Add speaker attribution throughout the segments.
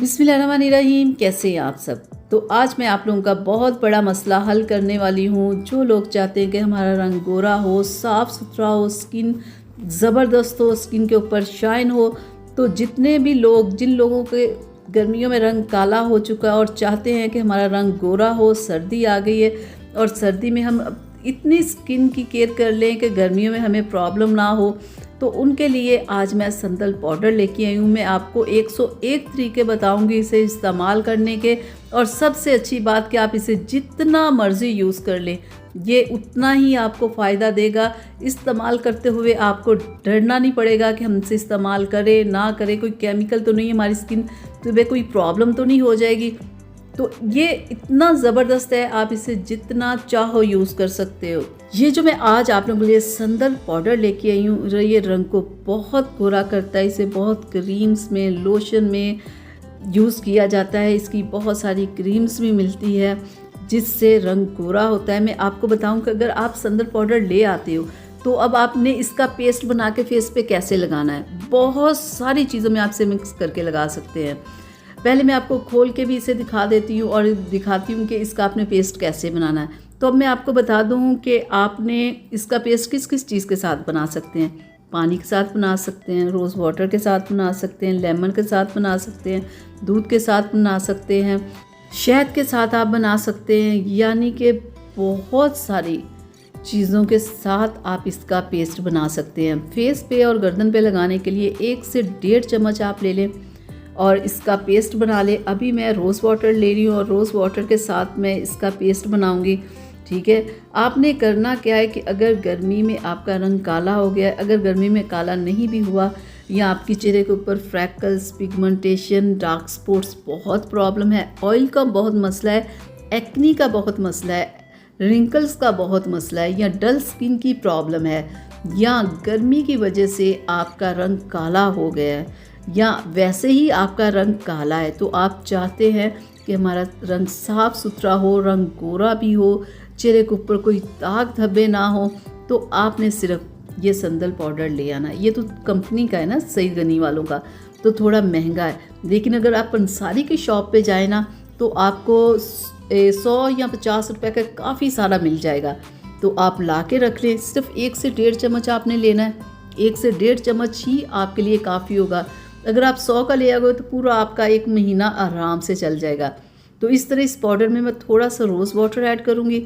Speaker 1: बिस्मिल्लाहिर्रहमानिर्रहीम। कैसे हैं आप सब। तो आज मैं आप लोगों का बहुत बड़ा मसला हल करने वाली हूँ। जो लोग चाहते हैं कि हमारा रंग गोरा हो, साफ़ सुथरा हो, स्किन ज़बरदस्त हो, स्किन के ऊपर शाइन हो, तो जिन लोगों के गर्मियों में रंग काला हो चुका है और चाहते हैं कि हमारा रंग गोरा हो, सर्दी आ गई है और सर्दी में हम इतनी स्किन की केयर कर लें कि गर्मियों में हमें प्रॉब्लम ना हो, तो उनके लिए आज मैं संदल पाउडर लेके आई हूँ। मैं आपको 101 तरीके बताऊँगी इसे इस्तेमाल करने के, और सबसे अच्छी बात कि आप इसे जितना मर्ज़ी यूज़ कर लें, ये उतना ही आपको फ़ायदा देगा। इस्तेमाल करते हुए आपको डरना नहीं पड़ेगा कि हमसे इस्तेमाल करें ना करें, कोई केमिकल तो नहीं, हमारी स्किन पे कोई प्रॉब्लम तो नहीं हो जाएगी। तो ये इतना ज़बरदस्त है, आप इसे जितना चाहो यूज़ कर सकते हो। ये जो मैं आज आप लोगों के लिए संदल पाउडर लेके आई हूँ, ये रंग को बहुत गोरा करता है। इसे बहुत क्रीम्स में, लोशन में यूज़ किया जाता है। इसकी बहुत सारी क्रीम्स भी मिलती है जिससे रंग गोरा होता है। मैं आपको बताऊँ कि अगर आप संदल पाउडर ले आते हो तो अब आपने इसका पेस्ट बना के फेस पे कैसे लगाना है। बहुत सारी चीज़ों में आपसे मिक्स करके लगा सकते हैं। पहले मैं आपको खोल के भी इसे दिखा देती हूँ और दिखाती हूँ कि इसका आपने पेस्ट कैसे बनाना है। तो अब मैं आपको बता दूँ कि आपने इसका पेस्ट किस किस चीज़ के साथ बना सकते हैं। पानी के साथ बना सकते हैं, रोज़ वाटर के साथ बना सकते हैं, लेमन के साथ बना सकते हैं, दूध के साथ बना सकते हैं, शहद के साथ आप बना सकते हैं। यानी कि बहुत सारी चीज़ों के साथ आप इसका पेस्ट बना सकते हैं। फेस पे और गर्दन पे लगाने के लिए 1 से 1.5 चम्मच आप ले लें और इसका पेस्ट बना ले। अभी मैं रोज़ वाटर ले रही हूँ और रोज़ वाटर के साथ मैं इसका पेस्ट बनाऊँगी। ठीक है, आपने करना क्या है कि अगर गर्मी में आपका रंग काला हो गया, अगर गर्मी में काला नहीं भी हुआ, या आपके चेहरे के ऊपर फ्रैकल्स, पिगमेंटेशन, डार्क स्पॉट्स बहुत प्रॉब्लम है, ऑयल का बहुत मसला है, एक्नी का बहुत मसला है, रिंकल्स का बहुत मसला है, या डल स्किन की प्रॉब्लम है, या गर्मी की वजह से आपका रंग काला हो गया है, या वैसे ही आपका रंग काला है, तो आप चाहते हैं कि हमारा रंग साफ़ सुथरा हो, रंग गोरा भी हो, चेहरे के ऊपर कोई दाग धब्बे ना हो, तो आपने सिर्फ ये संदल पाउडर ले आना। ये तो कंपनी का है ना, सईद गनी वालों का, तो थोड़ा महंगा है। लेकिन अगर आप पंसारी की शॉप पे जाए ना, तो आपको 100 या 50 रुपये का काफ़ी सारा मिल जाएगा। तो आप ला के रख लें। सिर्फ 1 से 1.5 चम्मच आपने लेना है। 1 से 1.5 चम्मच ही आपके लिए काफ़ी होगा। अगर आप 100 का ले आओगे तो पूरा आपका 1 महीना आराम से चल जाएगा। तो इस तरह इस पाउडर में मैं थोड़ा सा रोज़ वाटर ऐड करूँगी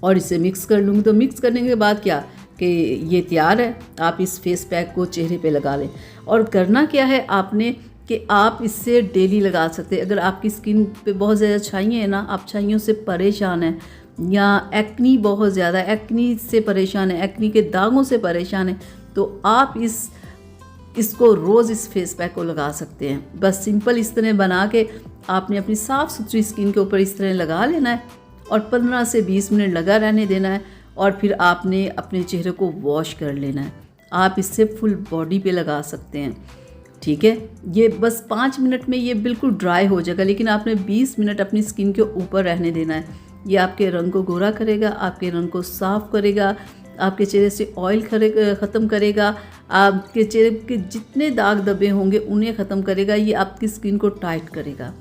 Speaker 1: और इसे मिक्स कर लूँगी। तो मिक्स करने के बाद क्या कि ये तैयार है। आप इस फेस पैक को चेहरे पे लगा लें। और करना क्या है आपने कि आप इससे डेली लगा सकते हैं। अगर आपकी स्किन पे बहुत ज़्यादा छाइयाँ हैं ना, आप छाइयों से परेशान हैं, या एक्नी बहुत ज़्यादा, एक्नी से परेशान है, एक्नी के दागों से परेशान है, तो आप इसको रोज़ इस फेस पैक को लगा सकते हैं। बस सिंपल इस तरह बना के आपने अपनी साफ़ सुथरी स्किन के ऊपर इस तरह लगा लेना है और 15 से 20 मिनट लगा रहने देना है। और फिर आपने अपने चेहरे को वॉश कर लेना है। आप इससे फुल बॉडी पे लगा सकते हैं। ठीक है, ये बस 5 मिनट में ये बिल्कुल ड्राई हो जाएगा, लेकिन आपने 20 मिनट अपनी स्किन के ऊपर रहने देना है। ये आपके रंग को गोरा करेगा, आपके रंग को साफ़ करेगा, आपके चेहरे से ऑयल ख़त्म करेगा, आपके चेहरे के जितने दाग धब्बे होंगे उन्हें ख़त्म करेगा। ये आपकी स्किन को टाइट करेगा।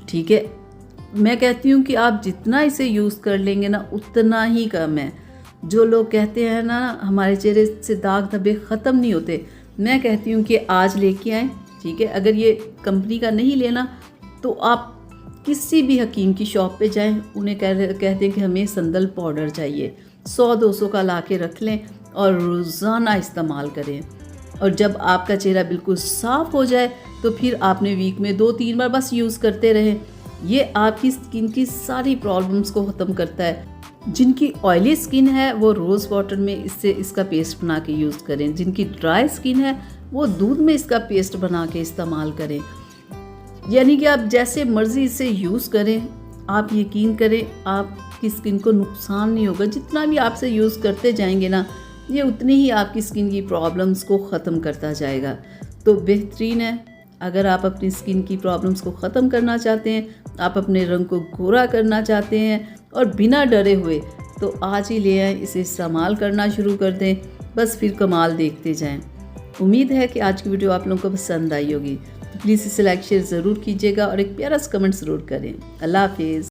Speaker 1: ठीक है, मैं कहती हूँ कि आप जितना इसे यूज़ कर लेंगे ना, उतना ही कम है। जो लोग कहते हैं ना हमारे चेहरे से दाग धब्बे ख़त्म नहीं होते, मैं कहती हूँ कि आज लेके आएँ। ठीक है, अगर ये कंपनी का नहीं लेना तो आप किसी भी हकीम की शॉप पे जाएं, उन्हें कहते हैं कि हमें संदल पाउडर चाहिए, 100-200 का ला के रख लें और रोज़ाना इस्तेमाल करें। और जब आपका चेहरा बिल्कुल साफ़ हो जाए तो फिर आपने वीक में 2-3 बार बस यूज़ करते रहें। ये आपकी स्किन की सारी प्रॉब्लम्स को ख़त्म करता है। जिनकी ऑयली स्किन है वो रोज़ वाटर में इसका पेस्ट बना के यूज़ करें। जिनकी ड्राई स्किन है वो दूध में इसका पेस्ट बना के इस्तेमाल करें। यानी कि आप जैसे मर्ज़ी इसे यूज़ करें, आप यकीन करें आपकी स्किन को नुकसान नहीं होगा। जितना भी आपसे यूज़ करते जाएंगे ना, ये उतनी ही आपकी स्किन की प्रॉब्लम्स को ख़त्म करता जाएगा। तो बेहतरीन है। अगर आप अपनी स्किन की प्रॉब्लम्स को ख़त्म करना चाहते हैं, आप अपने रंग को गोरा करना चाहते हैं और बिना डरे हुए, तो आज ही ले आएँ, इसे इस्तेमाल करना शुरू कर दें। बस फिर कमाल देखते जाएं। उम्मीद है कि आज की वीडियो आप लोगों को पसंद आई होगी। तो प्लीज़ इसे लाइक शेयर ज़रूर कीजिएगा और एक प्यारा सा कमेंट ज़रूर करें। अल्लाह हाफिज़।